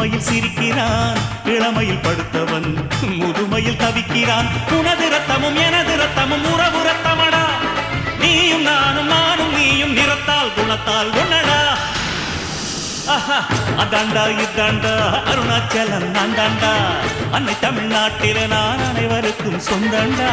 புதுமையில் சிரிக்கிறான், இளமையில் படுத்தவன் முதுமையில் தவிக்கிறான். உனது ரத்தமும் எனது ரத்தமும் உறவு ரத்தமடா, நீயும் நானும் நானும் நீயும் நிறத்தால் குணத்தால் ஒன்னடா. அதாண்டா இதாண்டா அருணாச்சலம் நான் தாண்டா, அன்னை தமிழ்நாட்டில நான் அனைவருக்கும் சொந்தண்டா.